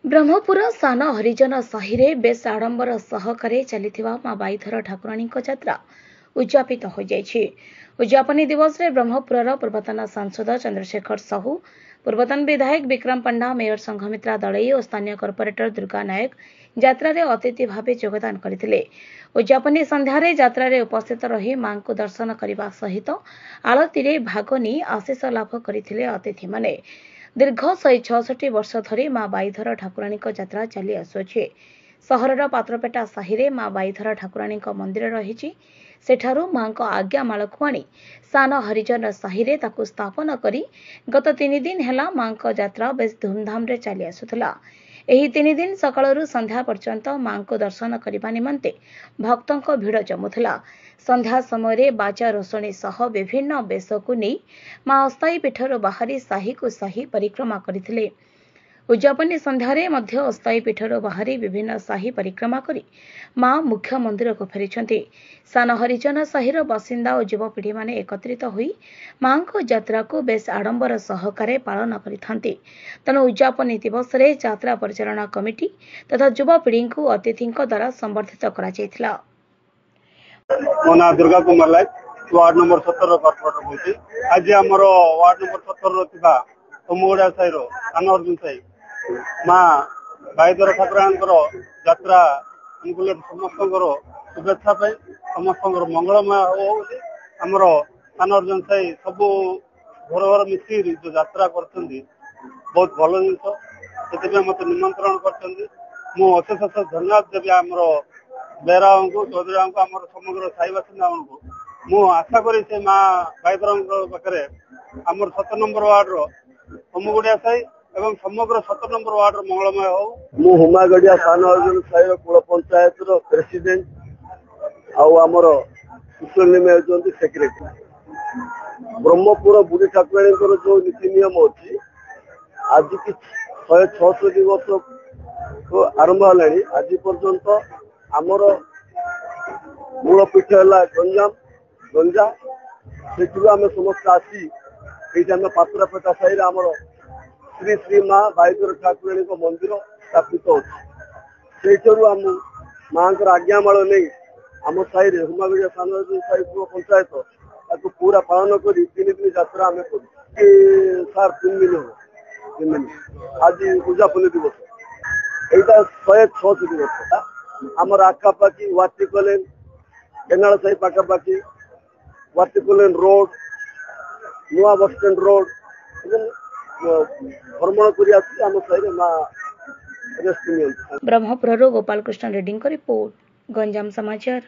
ब्रह्मपुर सान हरिजन साहि बेस आडंबर सहकारे चलिथिबा मां बाईधर ठाकुराणी यात्रा उद्यापित हो जाइछि। उद्यापनी दिवस रे ब्रह्मपुरर पूर्वतन सांसद चंद्रशेखर साहू, पूर्वतन विधायक विक्रम पंडा, मेयर संघमित्रा दलई और स्थानीय कॉर्पोरेटर दुर्गा नायक यात्रा रे अतिथि भावे योगदान करथिले। उद्यापनी संध्यारे यात्रा रे उपस्थित रही मां को दर्शन करने सहित आलती रे भाग नहीं आशीष लाभ करथिले अतिथि माने। दीर्घ 166 वर्ष धरी मां बाईधर ठाकुराणी यात्रा चली आसुछि। सहरर पात्रपेटा साहि मां बाईधर ठाकुराणी मंदिर रही। सेठारु मां आज्ञा मालकु आनी सान हरिजन साहि ताकु स्थापन करी गत 3 दिन हेला मां यात्रा बेस धूमधाम रे चली आसुथला। एही 3 दिन सकाळरू संध्या पर्यंत मां को दर्शन करने निमंते भक्तों को भिड़ जमुथला। संध्या समय बाजा रोषणी सह विभिन्न बेश को नहीं मां अस्थायी पीठर बाहरी साही को साही परिक्रमा करथिले। उद्यापनी संध्यारे मध्य अस्थायी पीठर बाहरी विभिन्न साही परिक्रमा करी मां मुख्य मंदिर को फेरिछंती। सान हरिजन साहिर बासिंदा और युवपीढ़ी माने एकत्रित होई मां को यात्रा को बेस आडंबर सहकारे पालन करिथांती। तेणु उद्यापनी दिवस रे यात्रा परिचालना कमिटी तथा युवपीढ़ी को अतिथि द्वारा संबर्धित करा जायथिला। मो ना Durga Kumar like ward number 17 corporator होती। आज आमर वार्ड नंबर 17 थिबा तमुगुड़ा साहिर सान अर्जुन साही मां बाईधर ठाकुराणीकर यात्रा अनुकूल समस्त शुभेच्छा पाई समस्त मंगलमय हो आमर सान अर्जुन साही सब घर घर मिसी जो यात्रा कर बहुत भल जिन मत निमंत्रण कर धन्यवाद देवी आमर बेरा को चौधरी को आम समग्र साई बासिंदा को मु आशा करी से मां बाईधर पाखे आमर 7 नंबर वार्ड तमुगुड़िया साही एवं समग्र 7 नंबर वार्ड मंगलमय हो। मु हुमागड़िया सान अर्जुन साही कुल पंचायत प्रेसिडेंट आमर कुशल निमे होती सेक्रेटरी। ब्रह्मपुर बुढ़ी ठाकुराणी जो नीति नियम अच्छी आज की 166 वर्ष आरंभ है आज पर्यंत आमर मूल पीठ है गंजा से आम समस्त आसी ये पात्रपेटा साहि आमर श्री श्री मां बाईधर ठाकुराणी मंदिर स्थापित होठू आम माँ आज्ञामाल नहीं आम साहि हुमागड़िया सान साहि पंचायत पूरा पालन कर 3 दिन यात्रा आम कर सार 3 दिन हो 3 दिन आज उद्यापनी दिवस यहाँ 166 वर्ष आमर आखापाखी वाटिकलेन केनाल साही पाखापाखी वाटिकलेन रोड नुआ बस स्टैंड रोड भ्रमण कर ब्रह्मपुर गोपाल कृष्ण रेड्डी रिपोर्ट गंजाम समाचार।